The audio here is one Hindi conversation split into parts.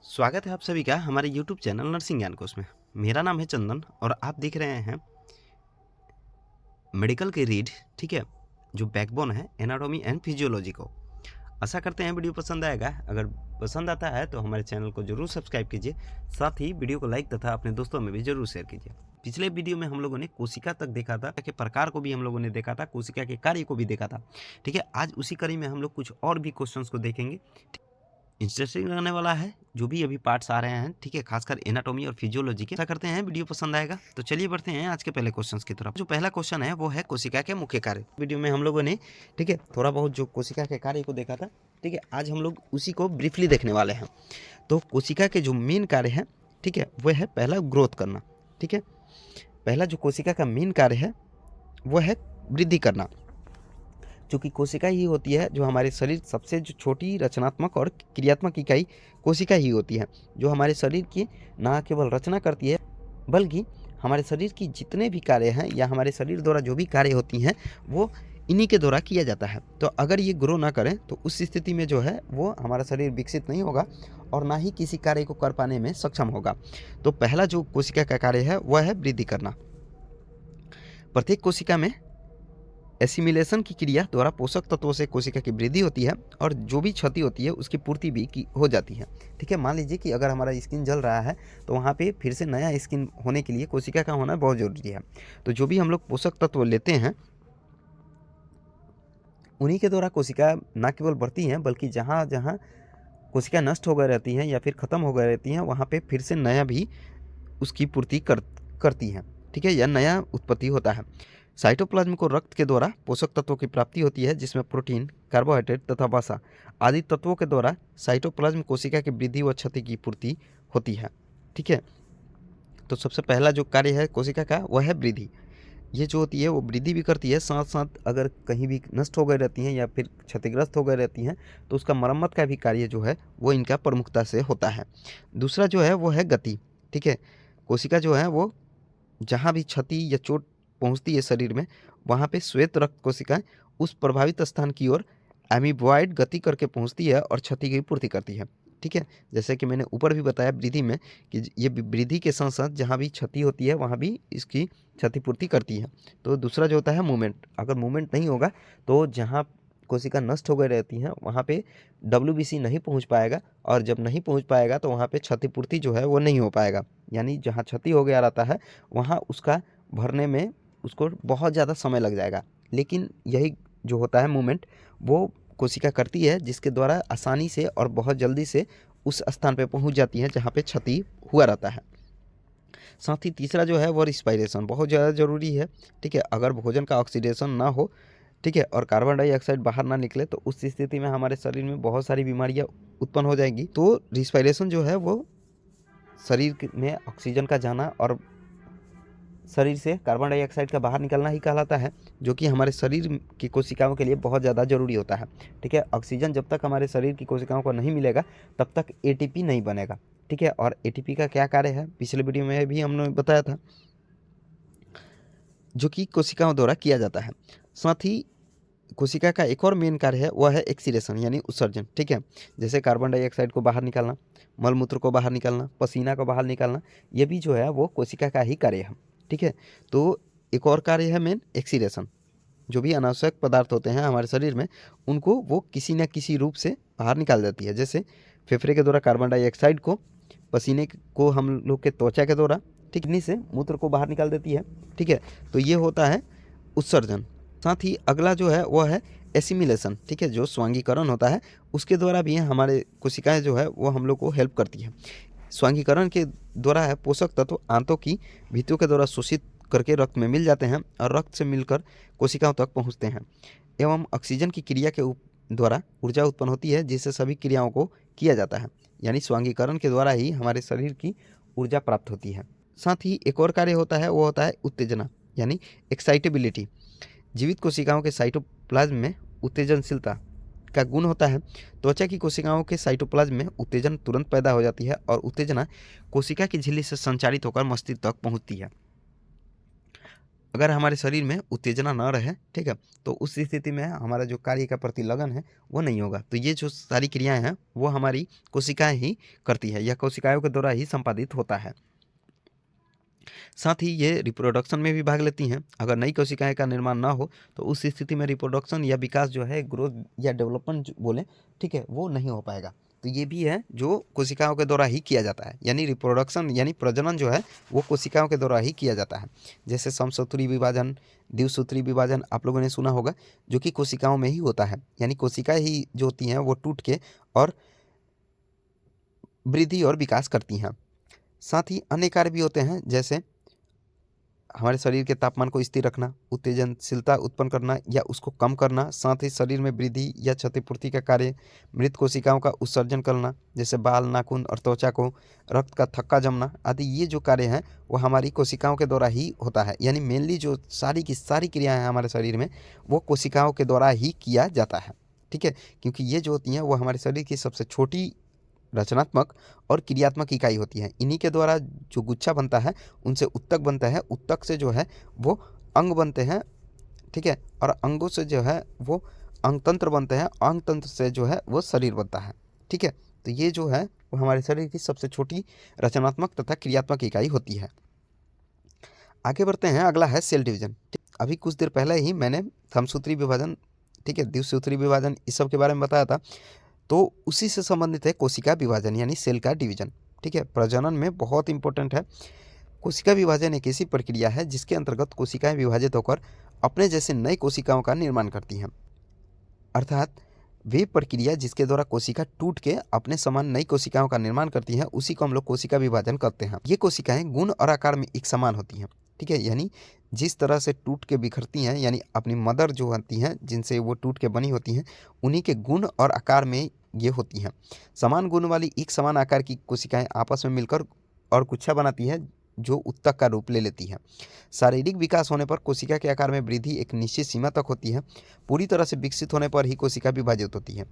स्वागत है आप सभी का हमारे YouTube चैनल नर्सिंग ज्ञान कोश में। मेरा नाम है चंदन और आप देख रहे हैं मेडिकल के रीड, ठीक है, जो बैकबोन है एनाटॉमी एंड फिजियोलॉजी को। आशा करते हैं वीडियो पसंद आएगा। अगर पसंद आता है तो हमारे चैनल को जरूर सब्सक्राइब कीजिए, साथ ही वीडियो को लाइक तथा अपने दोस्तों में भी जरूर शेयर कीजिए। पिछले वीडियो में हम लोगों ने कोशिका तक देखा था, के प्रकार को भी हम लोगों ने देखा था, कोशिका के कार्य को भी देखा था, ठीक है। आज उसी कड़ी में हम लोग कुछ और भी क्वेश्चंस को देखेंगे। इंटरेस्टिंग रहने वाला है जो भी अभी पार्ट्स आ रहे हैं, ठीक है, खासकर एनाटॉमी और फिजियोलॉजी के। ऐसा करते हैं वीडियो पसंद आएगा तो चलिए बढ़ते हैं आज के पहले क्वेश्चंस की तरफ। जो पहला क्वेश्चन है वो है कोशिका के मुख्य कार्य। वीडियो में हम लोगों ने, ठीक है, थोड़ा बहुत जो कोशिका के कार्य को देखा था, ठीक है। आज हम लोग उसी को ब्रीफली देखने वाले हैं। तो कोशिका के जो मेन कार्य है, ठीक है, वो है पहला ग्रोथ करना, ठीक है। पहला जो कोशिका का मेन कार्य है वो है वृद्धि करना, चूँकि कोशिका ही होती है जो हमारे शरीर सबसे जो छोटी रचनात्मक और क्रियात्मक इकाई कोशिका ही होती है, जो हमारे शरीर की ना केवल रचना करती है बल्कि हमारे शरीर की जितने भी कार्य हैं या हमारे शरीर द्वारा जो भी कार्य होती हैं वो इन्हीं के द्वारा किया जाता है। तो अगर ये ग्रो ना करें तो उस स्थिति में जो है वो हमारा शरीर विकसित नहीं होगा और ना ही किसी कार्य को कर पाने में सक्षम होगा। तो पहला जो कोशिका का कार्य है वह है वृद्धि करना। प्रत्येक कोशिका में एसिमिलेशन की क्रिया द्वारा पोषक तत्वों से कोशिका की वृद्धि होती है और जो भी क्षति होती है उसकी पूर्ति भी हो जाती है, ठीक है। मान लीजिए कि अगर हमारा स्किन जल रहा है तो वहाँ पे फिर से नया स्किन होने के लिए कोशिका का होना बहुत ज़रूरी है। तो जो भी हम लोग पोषक तत्व लेते हैं उन्हीं के द्वारा कोशिका न केवल बढ़ती हैं बल्कि जहाँ जहाँ कोशिका नष्ट हो गई रहती हैं या फिर ख़त्म हो गई रहती हैं वहाँ पर फिर से नया भी उसकी पूर्ति करती हैं, ठीक है, या नया उत्पत्ति होता है। साइटोप्लाज्म को रक्त के द्वारा पोषक तत्वों की प्राप्ति होती है जिसमें प्रोटीन, कार्बोहाइड्रेट तथा वसा आदि तत्वों के द्वारा साइटोप्लाज्म कोशिका की वृद्धि व क्षति की पूर्ति होती है, ठीक है। तो सबसे पहला जो कार्य है कोशिका का वह है वृद्धि। ये जो होती है वो वृद्धि भी करती है, साथ साथ अगर कहीं भी नष्ट हो गई रहती हैं या फिर क्षतिग्रस्त हो गई रहती हैं तो उसका मरम्मत का भी कार्य जो है वो इनका प्रमुखता से होता है। दूसरा जो है वो है गति, ठीक है। कोशिका जो है वो जहाँ भी क्षति या चोट पहुंचती है शरीर में वहाँ पे श्वेत रक्त कोशिकाएं उस प्रभावित स्थान की ओर एमीबॉइड गति करके पहुंचती है और क्षति की पूर्ति करती है, ठीक है। जैसे कि मैंने ऊपर भी बताया वृद्धि में कि ये वृद्धि के साथ साथ जहाँ भी क्षति होती है वहाँ भी इसकी क्षतिपूर्ति करती है। तो दूसरा जो होता है मूवमेंट। अगर मूवमेंट नहीं होगा तो जहाँ कोशिका नष्ट हो गई रहती हैं वहाँ पे WBC नहीं पहुँच पाएगा और जब नहीं पहुँच पाएगा तो वहाँ पे क्षतिपूर्ति जो है वो नहीं हो पाएगा। यानी जहाँ क्षति हो गया रहता है वहाँ उसका भरने में उसको बहुत ज़्यादा समय लग जाएगा। लेकिन यही जो होता है मूवमेंट वो कोशिका करती है जिसके द्वारा आसानी से और बहुत जल्दी से उस स्थान पे पहुंच जाती है जहाँ पे क्षति हुआ रहता है। साथ ही तीसरा जो है वो रिस्पायरेशन बहुत ज़्यादा ज़रूरी है, ठीक है। अगर भोजन का ऑक्सीडेशन ना हो, ठीक है, और कार्बन डाइऑक्साइड बाहर ना निकले तो उस स्थिति में हमारे शरीर में बहुत सारी बीमारियां उत्पन्न हो जाएंगी। तो रिस्पायरेशन जो है वो शरीर में ऑक्सीजन का जाना और शरीर से कार्बन डाइऑक्साइड का बाहर निकलना ही कहलाता है, जो कि हमारे शरीर की कोशिकाओं के लिए बहुत ज़्यादा ज़रूरी होता है, ठीक है। ऑक्सीजन जब तक हमारे शरीर की कोशिकाओं को नहीं मिलेगा तब तक ATP नहीं बनेगा, ठीक है। और ATP का क्या कार्य है पिछले वीडियो में भी हमने बताया था, जो कि कोशिकाओं द्वारा किया जाता है। साथ ही कोशिका का एक और मेन कार्य है वह है एक्सीरेशन यानी उत्सर्जन, ठीक है। जैसे कार्बन डाइऑक्साइड को बाहर निकालना, मलमूत्र को बाहर निकालना, पसीना को बाहर निकालना, ये भी जो है वो कोशिका का ही कार्य है, ठीक है। तो एक और कार्य है मेन एक्सीरेशन। जो भी अनावश्यक पदार्थ होते हैं हमारे शरीर में उनको वो किसी न किसी रूप से बाहर निकाल देती है। जैसे फेफड़े के द्वारा कार्बन डाइऑक्साइड को, पसीने को हम लोग के त्वचा के द्वारा, ठीक, किडनी से मूत्र को बाहर निकाल देती है, ठीक है। तो ये होता है उत्सर्जन। साथ ही अगला जो है वह है एसिमिलेशन, ठीक है, जो स्वांगीकरण होता है उसके द्वारा भी हमारे कोशिकाएं जो है वो हम लोग को हेल्प करती है। स्वांगीकरण के द्वारा है पोषक तत्व आंतों की भित्तियों के द्वारा शोषित करके रक्त में मिल जाते हैं और रक्त से मिलकर कोशिकाओं तक पहुंचते हैं एवं ऑक्सीजन की क्रिया के द्वारा ऊर्जा उत्पन्न होती है जिससे सभी क्रियाओं को किया जाता है। यानी स्वांगीकरण के द्वारा ही हमारे शरीर की ऊर्जा प्राप्त होती है। साथ ही एक और कार्य होता है वो होता है उत्तेजना यानी एक्साइटेबिलिटी। जीवित कोशिकाओं के साइटोप्लाज्म में उत्तेजनशीलता का गुण होता है। त्वचा की कोशिकाओं के साइटोप्लाज्म में उत्तेजन तुरंत पैदा हो जाती है और उत्तेजना कोशिका की झिल्ली से संचारित होकर मस्तिष्क तक पहुंचती है। अगर हमारे शरीर में उत्तेजना ना रहे, ठीक है, तो उस स्थिति में हमारा जो कार्य का प्रति लगन है वो नहीं होगा। तो ये जो सारी क्रियाएं हैं वो हमारी कोशिकाएं ही करती है या कोशिकाओं के द्वारा ही संपादित होता है। साथ ही ये रिप्रोडक्शन में भी भाग लेती हैं। अगर नई कोशिकाएं का निर्माण ना हो तो उस स्थिति में रिप्रोडक्शन या विकास जो है, ग्रोथ या डेवलपमेंट बोले, ठीक है, वो नहीं हो पाएगा। तो ये भी है जो कोशिकाओं के द्वारा ही किया जाता है, यानी रिप्रोडक्शन यानी प्रजनन जो है वो कोशिकाओं के द्वारा ही किया जाता है। जैसे समसूत्री विभाजन, द्विसूत्री विभाजन आप लोगों ने सुना होगा, जो कि कोशिकाओं में ही होता है, यानी कोशिकाएं ही जो होती हैं वो टूट के और वृद्धि और विकास करती हैं। साथ ही अन्य कार्य भी होते हैं, जैसे हमारे शरीर के तापमान को स्थिर रखना, उत्तेजनशीलता उत्पन्न करना या उसको कम करना, साथ ही शरीर में वृद्धि या क्षतिपूर्ति का कार्य, मृत कोशिकाओं का उत्सर्जन करना, जैसे बाल, नाखून और त्वचा को रक्त का थक्का जमना आदि, ये जो कार्य हैं वो हमारी कोशिकाओं के द्वारा ही होता है। यानी मेनली जो सारी की सारी क्रियाएं हैं हमारे शरीर में वो कोशिकाओं के द्वारा ही किया जाता है, ठीक है, क्योंकि ये जो होती हैं वो हमारे शरीर की सबसे छोटी रचनात्मक और क्रियात्मक इकाई होती है। इन्हीं के द्वारा जो गुच्छा बनता है उनसे उत्तक बनता है, उत्तक से जो है वो अंग बनते हैं, ठीक है, और अंगों से जो है वो अंगतंत्र बनते हैं, अंगतंत्र से जो है वो शरीर बनता है, ठीक है। तो ये जो है वो हमारे शरीर की सबसे छोटी रचनात्मक तथा क्रियात्मक इकाई होती है। आगे बढ़ते हैं, अगला है सेल डिवीजन। अभी कुछ देर पहले ही मैंने समसूत्री विभाजन, ठीक है, द्विसूत्री विभाजन, इस सब के बारे में बताया था। तो उसी से संबंधित है कोशिका विभाजन यानी सेल का डिवीजन, ठीक है, प्रजनन में बहुत इंपॉर्टेंट है। कोशिका विभाजन एक ऐसी प्रक्रिया है जिसके अंतर्गत कोशिकाएं विभाजित होकर अपने जैसे नई कोशिकाओं का निर्माण करती हैं, अर्थात वे प्रक्रिया जिसके द्वारा कोशिका टूट के अपने समान नई कोशिकाओं का निर्माण करती हैं उसी को हम लोग कोशिका विभाजन कहते हैं। ये कोशिकाएं गुण और आकार में एक समान होती हैं, ठीक है, यानी जिस तरह से टूट के बिखरती हैं, यानी अपनी मदर जो होती हैं जिनसे वो टूट के बनी होती हैं, उन्हीं के गुण और आकार में ये होती हैं। समान गुण वाली एक समान आकार की कोशिकाएं आपस में मिलकर और गुच्छा बनाती है जो उत्तक का रूप ले लेती है। शारीरिक विकास होने पर कोशिका के आकार में वृद्धि एक निश्चित सीमा तक होती है। पूरी तरह से विकसित होने पर ही कोशिका विभाजित होती है,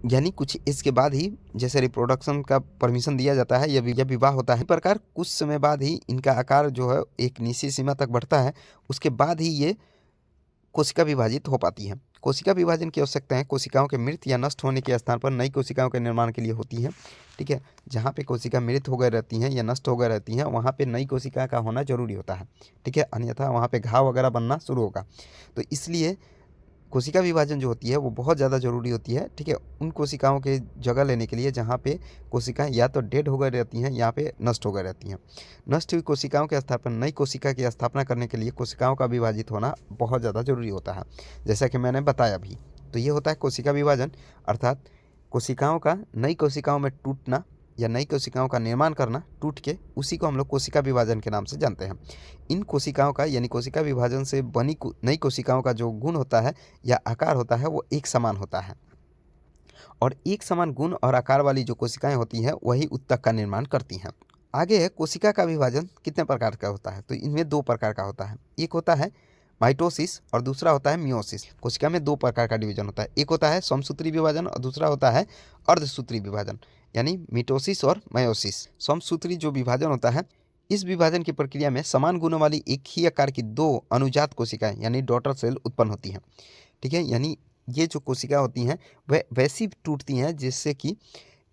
यानी कुछ इसके बाद ही जैसे रिप्रोडक्शन का परमिशन दिया जाता है या विवाह होता है, इस प्रकार कुछ समय बाद ही इनका आकार जो है एक निश्चित सीमा तक बढ़ता है, उसके बाद ही ये कोशिका विभाजित हो पाती है। कोशिका विभाजन की आवश्यकताएं कोशिकाओं के मृत या नष्ट होने के स्थान पर नई कोशिकाओं के निर्माण के लिए होती हैं, ठीक है। जहाँ पे कोशिका मृत हो गए रहती हैं या नष्ट हो गए रहती हैं वहाँ पे नई कोशिका का होना जरूरी होता है, ठीक है, अन्यथा वहाँ पे घाव वगैरह बनना शुरू होगा। तो इसलिए कोशिका विभाजन जो होती है वो बहुत ज़्यादा ज़रूरी होती है, ठीक है, उन कोशिकाओं के जगह लेने के लिए जहाँ पे कोशिकाएं या तो डेड हो गई रहती हैं या पे नष्ट हो गई रहती हैं। नष्ट हुई कोशिकाओं के स्थान पर नई कोशिका की स्थापना करने के लिए कोशिकाओं का विभाजित होना बहुत ज़्यादा ज़रूरी होता है, जैसा कि मैंने बताया भी। तो ये होता है कोशिका विभाजन, अर्थात कोशिकाओं का नई कोशिकाओं में टूटना या नई कोशिकाओं का निर्माण करना टूट के, उसी को हम लोग कोशिका विभाजन के नाम से जानते हैं। इन कोशिकाओं का यानी कोशिका विभाजन से बनी नई कोशिकाओं का जो गुण होता है या आकार होता है वो एक समान होता है, और एक समान गुण और आकार वाली जो कोशिकाएं होती हैं वही उत्तक का निर्माण करती हैं। आगे है कोशिका का विभाजन कितने प्रकार का होता है, तो इनमें दो प्रकार का होता है। एक होता है माइटोसिस और दूसरा होता है मियोसिस। कोशिका में दो प्रकार का डिवीजन होता है, एक होता है समसूत्री विभाजन और दूसरा होता है अर्धसूत्री विभाजन, यानी मिटोसिस और मायोसिस। समसूत्री जो विभाजन होता है, इस विभाजन की प्रक्रिया में समान गुणों वाली एक ही आकार की दो अनुजात कोशिकाएं यानी डॉटर सेल उत्पन्न होती हैं, ठीक है, यानी ये जो कोशिका होती हैं वह वैसी टूटती हैं जिससे कि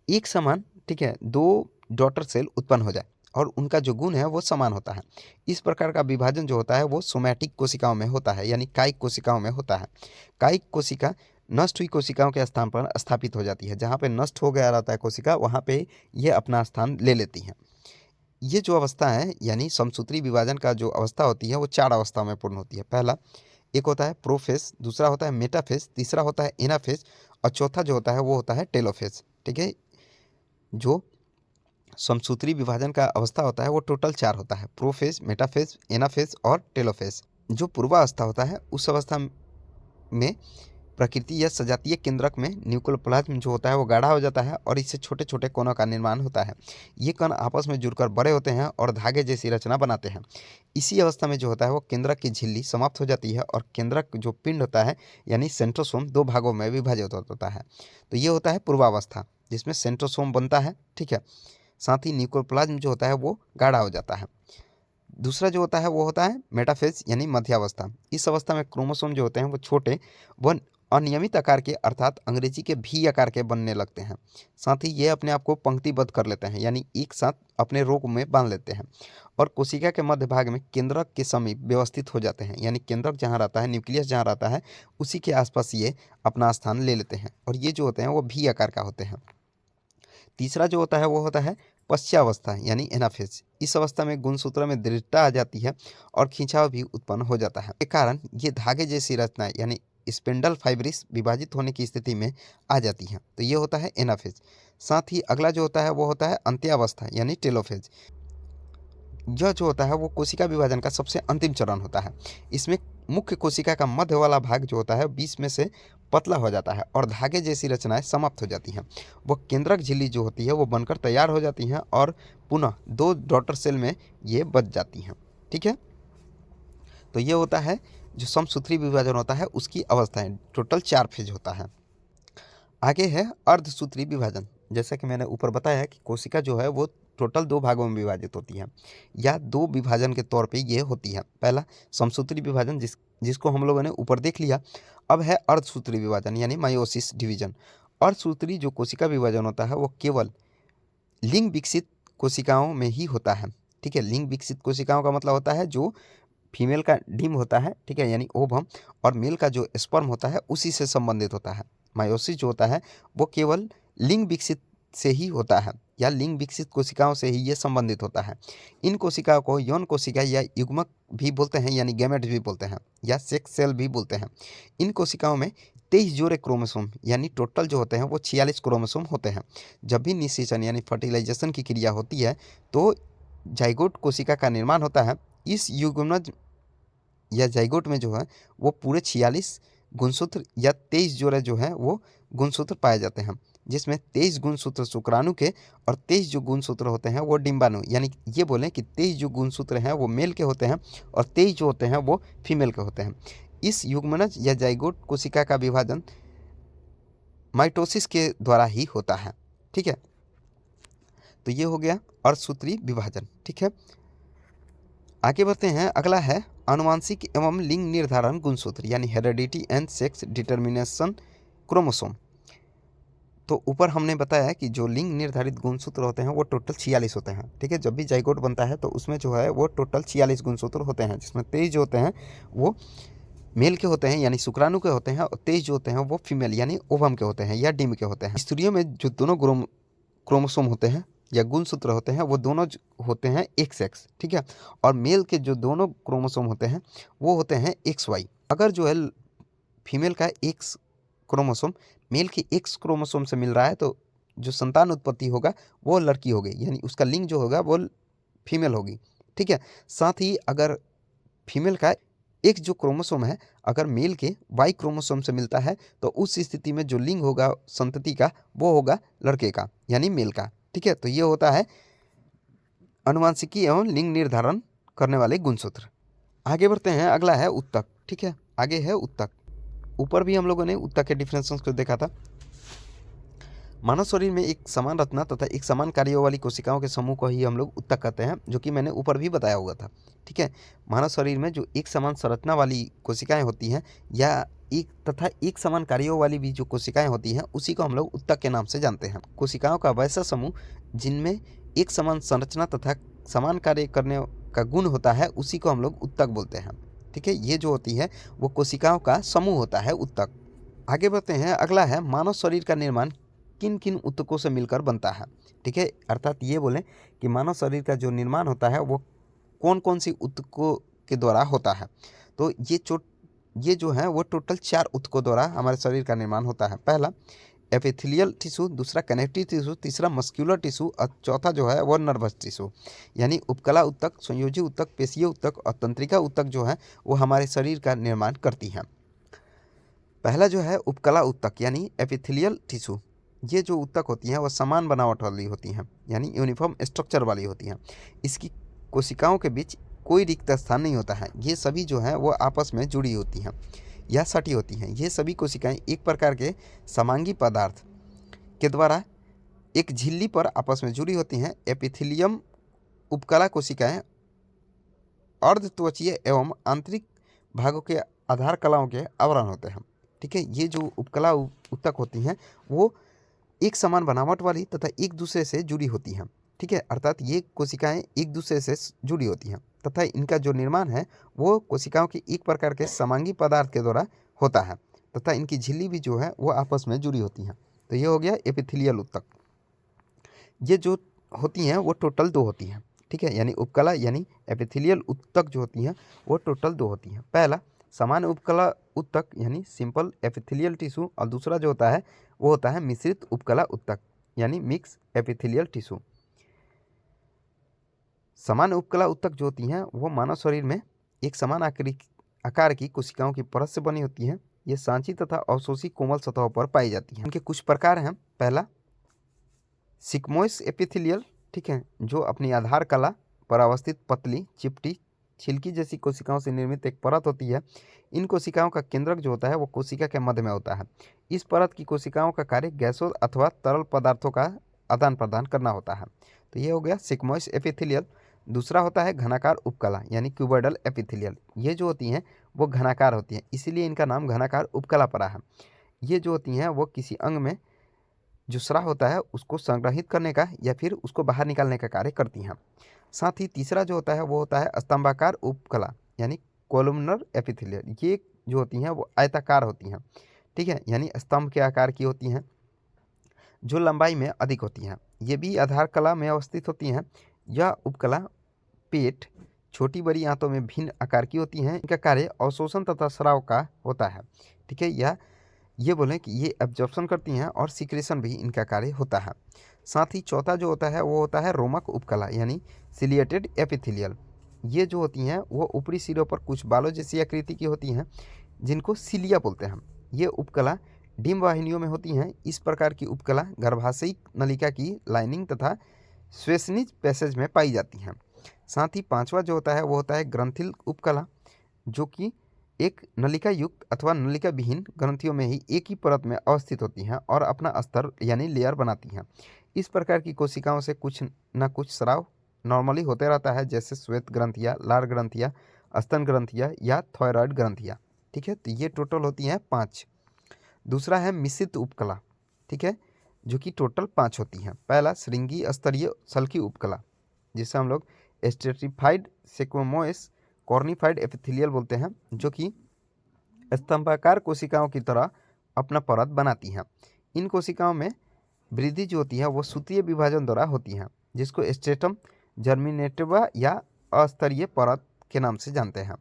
एक समान, ठीक है, दो डॉटर सेल उत्पन्न हो जाए और उनका जो गुण है वो समान होता है। इस प्रकार का विभाजन जो होता है वो सोमैटिक कोशिकाओं में होता है, यानी कायिक कोशिकाओं में होता है। कायिक कोशिका नष्ट हुई कोशिकाओं के स्थान पर स्थापित हो जाती है। जहाँ पे नष्ट हो गया रहता है कोशिका वहाँ पे ये अपना स्थान ले लेती हैं। ये जो अवस्था है यानी समसूत्री विभाजन का जो अवस्था होती है वो चार अवस्थाओं में पूर्ण होती है। पहला एक होता है प्रोफेज, दूसरा होता है मेटाफेज, तीसरा होता है एनाफेज और चौथा जो होता है वो होता है टेलोफेज, ठीक है। जो समसूत्री विभाजन का अवस्था होता है वो टोटल चार होता है, प्रोफेज, मेटाफेज, एनाफेज और टेलोफेज। जो पूर्वावस्था होता है उस अवस्था में प्रकृति या सजातीय केंद्रक में न्यूक्लियोप्लाज्म जो होता है वो गाढ़ा हो जाता है और इससे छोटे छोटे कोनों का निर्माण होता है। ये कण आपस में जुड़कर बड़े होते हैं और धागे जैसी रचना बनाते हैं। इसी अवस्था में जो होता है वो केंद्रक की झिल्ली समाप्त हो जाती है और केंद्रक जो पिंड होता है यानी सेंट्रोसोम दो भागों में विभाजित होता है। तो ये होता है पूर्वावस्था जिसमें सेंट्रोसोम बनता है, ठीक है, साथ ही न्यूक्लियोप्लाज्म जो होता है वो गाढ़ा हो जाता है। दूसरा जो होता है वो होता है मेटाफेज यानी मध्यावस्था। इस अवस्था में क्रोमोसोम जो होते हैं वो छोटे व अनियमित आकार के अर्थात अंग्रेजी के भी आकार के बनने लगते हैं। साथ ही ये अपने आप को पंक्तिबद्ध कर लेते हैं यानी एक साथ अपने रोक में बांध लेते हैं और कोशिका के मध्य भाग में केंद्रक के समीप व्यवस्थित हो जाते हैं। यानी केंद्रक जहाँ रहता है, न्यूक्लियस जहाँ रहता है, उसी के आसपास ये अपना स्थान ले लेते हैं और ये जो होते हैं वो भी आकार का होते हैं। तीसरा जो होता है वो होता है पश्चावस्था यानी एनाफेज। इस अवस्था में गुणसूत्र में दृढ़ता आ जाती है और खिंचाव भी उत्पन्न हो जाता है। के कारण ये धागे जैसी रचना यानी स्पिंडल फाइब्रिस विभाजित होने की स्थिति में आ जाती है। तो ये होता है एनाफेज। साथ ही अगला जो होता है वो होता है अंत्यावस्था यानी टेलोफेज। यह जो होता है वो कोशिका विभाजन का सबसे अंतिम चरण होता है। इसमें मुख्य कोशिका का मध्य वाला भाग जो होता है बीच में से पतला हो जाता है और धागे जैसी रचनाएं समाप्त हो जाती हैं। वह केंद्रक झिल्ली जो होती है वो बनकर तैयार हो जाती हैं और पुनः 2 डॉटर सेल में ये बच जाती हैं। ठीक है, तो ये होता है जो समसूत्री विभाजन होता है उसकी अवस्थाएं। टोटल 4 फेज होता है। आगे है अर्धसूत्री विभाजन। जैसा कि मैंने ऊपर बताया कि कोशिका जो है वो टोटल 2 भागों में विभाजित होती है या 2 विभाजन के तौर पे ये होती है। पहला समसूत्री विभाजन जिसको हम लोगों ने ऊपर देख लिया। अब है अर्धसूत्री विभाजन यानी मायोसिस डिवीजन। अर्धसूत्री जो कोशिका विभाजन होता है वो केवल लिंग विकसित कोशिकाओं में ही होता है। ठीक है, लिंग विकसित कोशिकाओं का मतलब होता है जो फीमेल का डिम होता है, ठीक है, यानी ओवम, और मेल का जो स्पर्म होता है उसी से संबंधित होता है। मायोसिस जो होता है वो केवल लिंग विकसित से ही होता है या लिंग विकसित कोशिकाओं से ही ये संबंधित होता है। इन कोशिकाओं को यौन कोशिका या युग्मक भी बोलते हैं यानी गैमेट भी बोलते हैं या सेक्स सेल भी बोलते हैं। इन कोशिकाओं में 23 जोड़े क्रोमोसोम यानी टोटल जो होते हैं वो 46 क्रोमोसोम होते हैं। जब भी निषेचन यानी फर्टिलाइजेशन की क्रिया होती है तो जाइगोट कोशिका का निर्माण होता है। इस युग्मनज या जाइगोट में जो है वो पूरे 46 गुणसूत्र या 23 जोड़े जो हैं वो गुणसूत्र पाए जाते हैं, जिसमें 23 गुणसूत्र शुक्राणु के और 23 जो गुणसूत्र होते हैं वो डिंबाणु, यानी ये बोलें कि 23 जो गुणसूत्र हैं वो मेल के होते हैं और 23 जो होते हैं वो फीमेल के होते हैं। इस युग्मनज या जाइगोट कोशिका का विभाजन माइटोसिस के द्वारा ही होता है। ठीक है, तो ये हो गया अर्धसूत्री विभाजन। ठीक है, आगे बढ़ते हैं। अगला है आनुवांशिक एवं लिंग निर्धारण गुणसूत्र यानी heredity and sex determination chromosome. तो ऊपर हमने बताया कि जो लिंग निर्धारित गुणसूत्र होते हैं वो टोटल 46 होते हैं। ठीक है, जब भी जाइगोट बनता है तो उसमें जो है वो टोटल 46 गुणसूत्र होते हैं, जिसमें 23 जो होते हैं वो मेल के होते हैं यानी शुक्राणु के होते हैं और 23 जो होते हैं वो फीमेल यानी ओवम के होते हैं या डिम के होते हैं। स्त्रियों में जो दोनों क्रोमोसोम होते हैं या गुणसूत्र होते हैं वो दोनों होते हैं एक सेक्स। ठीक है, और मेल के जो दोनों क्रोमोसोम होते हैं वो होते हैं XY। अगर जो है फीमेल का X क्रोमोसोम मेल के X क्रोमोसोम से मिल रहा है तो जो संतान उत्पत्ति होगा वो लड़की होगी, यानी उसका लिंग जो होगा वो फीमेल होगी। ठीक है, साथ ही अगर फीमेल का एक जो क्रोमोसोम है अगर मेल के Y क्रोमोसोम से मिलता है तो उस स्थिति में जो लिंग होगा संतति का वो होगा लड़के का यानी मेल का। ठीक है, तो ये होता है आनुवांशिकी एवं लिंग निर्धारण करने वाले गुणसूत्र। आगे बढ़ते हैं। अगला है उत्तक। ठीक है, आगे है उत्तक। ऊपर भी हम लोगों ने उत्तक के डिफरेंसेस को देखा था। मानव शरीर में एक समान रचना तथा एक समान कार्यों वाली कोशिकाओं के समूह को ही हम लोग उत्तक कहते हैं, जो कि मैंने ऊपर भी बताया हुआ था। ठीक है, मानव शरीर में जो एक समान संरचना वाली कोशिकाएं होती हैं या एक समान कार्यों वाली भी जो कोशिकाएं होती हैं उसी को हम लोग उत्तक के नाम से जानते हैं। कोशिकाओं का वैसा समूह जिनमें एक समान संरचना तथा समान कार्य करने का गुण होता है उसी को हम लोग उत्तक बोलते हैं। ठीक है, ये जो होती है वो कोशिकाओं का समूह होता है उत्तक। आगे बढ़ते हैं। अगला है मानव शरीर का निर्माण किन किन उत्तकों से मिलकर बनता है। ठीक है, अर्थात ये बोलें कि मानव शरीर का जो निर्माण होता है वो कौन कौन सी उत्तकों के द्वारा होता है। तो ये जो है वो टोटल 4 उत्तकों द्वारा हमारे शरीर का निर्माण होता है। पहला एपिथेलियल टिश्यू, दूसरा कनेक्टिव टिश्यू, तीसरा मस्क्यूलर टिश्यू और चौथा जो है वो नर्वस टिश्यू, यानी उपकला उत्तक, संयोजी उत्तक, पेशीय उत्तक और तंत्रिका उत्तक जो है वो हमारे शरीर का निर्माण करती हैं। पहला जो है उपकला उत्तक यानी एपिथेलियल टिश्यू। ये जो उत्तक होती हैं वो समान बनावट वाली होती हैं यानी यूनिफॉर्म स्ट्रक्चर वाली होती हैं। इसकी कोशिकाओं के बीच कोई रिक्त स्थान नहीं होता है। ये सभी जो हैं वो आपस में जुड़ी होती हैं या सटी होती हैं। ये सभी कोशिकाएं एक प्रकार के समांगी पदार्थ के द्वारा एक झिल्ली पर आपस में जुड़ी होती हैं। एपिथेलियम उपकला कोशिकाएं अर्धत्वचीय एवं आंतरिक भागों के आधार कलाओं के आवरण होते हैं। ठीक है, ये जो उपकला उत्तक होती हैं वो एक समान बनावट वाली तथा एक दूसरे से जुड़ी होती हैं। ठीक है, अर्थात ये कोशिकाएं एक दूसरे से जुड़ी होती हैं तथा इनका जो निर्माण है वो कोशिकाओं के एक प्रकार के समांगी पदार्थ के द्वारा होता है तथा इनकी झिल्ली भी जो है वो आपस में जुड़ी होती हैं। तो ये हो गया एपिथेलियल उत्तक। ये जो होती हैं वो टोटल 2 होती हैं। ठीक है, यानी उपकला यानी एपिथेलियल उत्तक जो होती हैं वो टोटल 2 होती हैं। पहला सामान्य उपकला उत्तक यानी सिंपल एपिथेलियल टिश्यू, और दूसरा जो होता है वो होता है मिश्रित उपकला उत्तक यानी मिक्स एपिथेलियल टिश्यू। सामान्य उपकला उत्तक जो होती हैं वो मानव शरीर में एक समान आकार की कोशिकाओं की परत से बनी होती हैं। ये सांची तथा अवशोषी कोमल सतहों पर पाई जाती हैं। इनके कुछ प्रकार हैं। पहला सिक्मोइस एपिथेलियल, ठीक है, जो अपनी आधार कला पर अवस्थित पतली चिपटी छिलकी जैसी कोशिकाओं से निर्मित एक परत होती है। इन कोशिकाओं का केंद्रक जो होता है वो कोशिका के मध्य में होता है। इस परत की कोशिकाओं का कार्य गैसों अथवा तरल पदार्थों का आदान प्रदान करना होता है। तो ये हो गया सिक्मोइस एपिथेलियल। दूसरा होता है घनाकार उपकला यानी क्यूबॉइडल एपिथेलियल। ये जो होती हैं वो घनाकार होती हैं, इसीलिए इनका नाम घनाकार उपकला पड़ा है। ये जो होती हैं वो किसी अंग में जो स्राव होता है उसको संग्रहित करने का या फिर उसको बाहर निकालने का कार्य करती हैं। साथ ही तीसरा जो होता है वो होता है स्तंभाकार उपकला यानी कोलुमनर एपिथेलियल। ये जो होती हैं वो आयताकार होती हैं। ठीक है, यानी स्तंभ के आकार की होती हैं जो लंबाई में अधिक होती हैं। ये भी आधार कला में अवस्थित होती हैं। यह उपकला पेट छोटी बड़ी आंतों में भिन्न आकार की होती हैं। इनका कार्य अवशोषण तथा स्राव का होता है। ठीक है, या ये बोलें कि ये एब्जॉर्प्शन करती हैं और सिक्रेशन भी इनका कार्य होता है। साथ ही चौथा जो होता है वो होता है रोमक उपकला यानी सिलिएटेड एपिथेलियल। ये जो होती हैं वो ऊपरी सिरों पर कुछ बालों जैसी आकृति की होती हैं जिनको सिलिया बोलते हैं। ये उपकला डिम्ब वाहिनियों में होती हैं। इस प्रकार की उपकला गर्भाशयी नलिका की लाइनिंग तथा श्वेसनिज पैसेज में पाई जाती हैं। साथ ही पांचवा जो होता है वो होता है ग्रंथिल उपकला, जो कि एक नलिका युक्त अथवा नलिका विहीन ग्रंथियों में ही एक ही परत में अवस्थित होती हैं और अपना स्तर यानी लेयर बनाती हैं। इस प्रकार की कोशिकाओं से कुछ न कुछ स्राव नॉर्मली होते रहता है, जैसे श्वेत ग्रंथियाँ, लार ग्रंथियाँ, स्तन ग्रंथियाँ या थायराइड ग्रंथियाँ। ठीक है, तो ये टोटल होती हैं 5। दूसरा है मिश्रित उपकला, ठीक है, जो कि टोटल 5 होती हैं। पहला श्रृंगी स्तरीय सल्की उपकला जिसे हम लोग स्ट्रेटिफाइड सेक्वेमोइस कॉर्निफाइड एपिथेलियल बोलते हैं, जो कि स्तंभाकार कोशिकाओं की तरह अपना परत बनाती हैं। इन कोशिकाओं में वृद्धि जो होती है वो सूत्रीय विभाजन द्वारा होती है, जिसको स्ट्रेटम जर्मिनेटिवा या अस्तरीय परत के नाम से जानते हैं।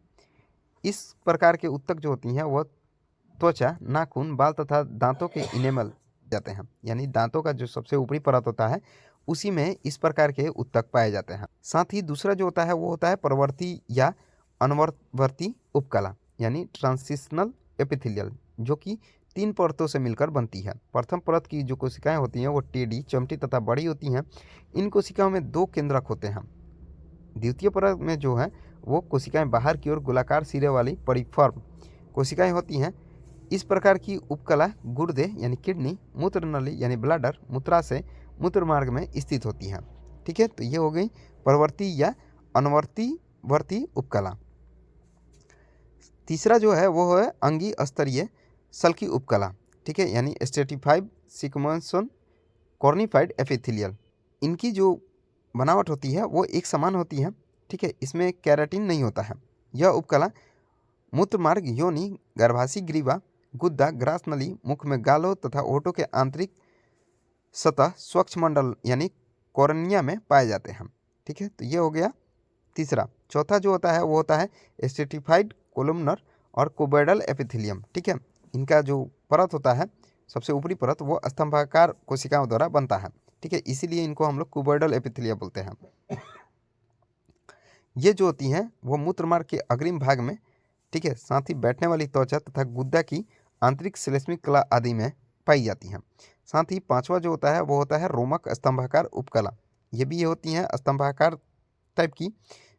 इस प्रकार के उत्तक जो होती हैं वह त्वचा, नाखून, बाल तथा दांतों के इनेमल जाते हैं, यानी दांतों का जो सबसे ऊपरी परत होता है उसी में इस प्रकार के उत्तक पाए जाते हैं। साथ ही दूसरा जो होता है वो होता है परवर्ती या अनुवर्ती उपकला यानी ट्रांसिशनल एपिथेलियल, जो कि 3 परतों से मिलकर बनती है। प्रथम परत की जो कोशिकाएं होती हैं वो टेढ़ी, चमटी तथा बड़ी होती हैं। इन कोशिकाओं में 2 केंद्रक होते हैं। द्वितीय परत में जो है वो कोशिकाएं बाहर की ओर गोलाकार सिरे वाली परिफॉर्म कोशिकाएं होती हैं। इस प्रकार की उपकला गुर्दे यानी किडनी, मूत्र नली यानी ब्लैडर, मूत्राशय, मूत्र मार्ग में स्थित होती हैं। ठीक है, तो ये हो गई परवर्ती या अनुवर्ती उपकला। तीसरा जो है वो है अंगी स्तरीय सल्की उपकला, ठीक है, यानी स्ट्रेटिफाइड सिक्वेंसन कॉर्निफाइड एपिथेलियल। इनकी जो बनावट होती है वो एक समान होती है। ठीक है, इसमें कैराटिन नहीं होता है। यह उपकला मूत्र मार्ग, योनि, गर्भाशय ग्रीवा, गुद्दा, ग्रास नली, मुख में गालों तथा ओठों के आंतरिक सतह स्वच्छ मंडल यानी कॉर्निया में पाए जाते हैं। ठीक है, तो ये हो गया तीसरा। चौथा जो होता है वो होता है स्ट्रेटिफाइड कोलुमनर और क्यूबॉइडल एपिथेलियम। ठीक है, इनका जो परत होता है सबसे ऊपरी परत वो स्तंभाकार कोशिकाओं द्वारा बनता है। ठीक है, इसीलिए इनको हम लोग क्यूबॉइडल एपिथेलियम बोलते हैं। ये जो होती हैं वो मूत्रमार्ग के अग्रिम भाग में, ठीक है, साथ ही बैठने वाली त्वचा तथा गुद्दा की आंतरिक श्लेष्मिक कला आदि में पाई जाती हैं। साथ ही पांचवा जो होता है वो होता है रोमक स्तंभाकार उपकला। ये भी ये होती हैं स्तंभाकार टाइप की,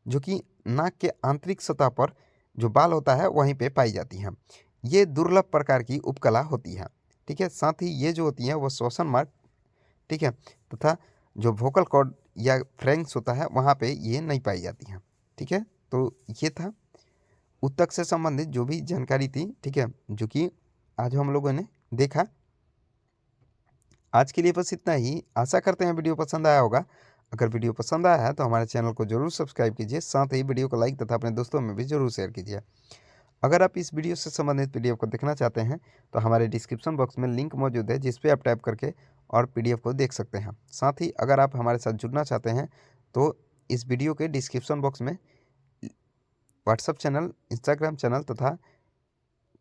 जो कि नाक के आंतरिक सतह पर जो बाल होता है वहीं पे पाई जाती हैं। ये दुर्लभ प्रकार की उपकला होती है। ठीक है, साथ ही ये जो होती हैं वो श्वसन मार्ग, ठीक है, तथा जो वोकल कॉर्ड या फ्रेंक्स होता है वहाँ पे ये नहीं पाई जाती हैं। ठीक है। तो ये था उत्तक से संबंधित जो भी जानकारी थी, ठीक है, जो कि आज हम लोगों ने देखा। आज के लिए बस इतना ही। आशा करते हैं वीडियो पसंद आया होगा। अगर वीडियो पसंद आया है तो हमारे चैनल को जरूर सब्सक्राइब कीजिए, साथ ही वीडियो को लाइक तथा अपने दोस्तों में भी जरूर शेयर कीजिए। अगर आप इस वीडियो से संबंधित पीडीएफ को देखना चाहते हैं तो हमारे डिस्क्रिप्शन बॉक्स में लिंक मौजूद है, जिस पे आप टैप करके और पीडीएफ को देख सकते हैं। साथ ही अगर आप हमारे साथ जुड़ना चाहते हैं तो इस वीडियो के डिस्क्रिप्शन बॉक्स में व्हाट्सएप चैनल, इंस्टाग्राम चैनल तथा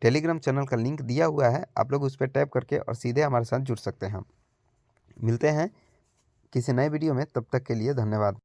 टेलीग्राम चैनल का लिंक दिया हुआ है। आप लोग उस पर टैप करके और सीधे हमारे साथ जुड़ सकते हैं। मिलते हैं किसी नए वीडियो में, तब तक के लिए धन्यवाद।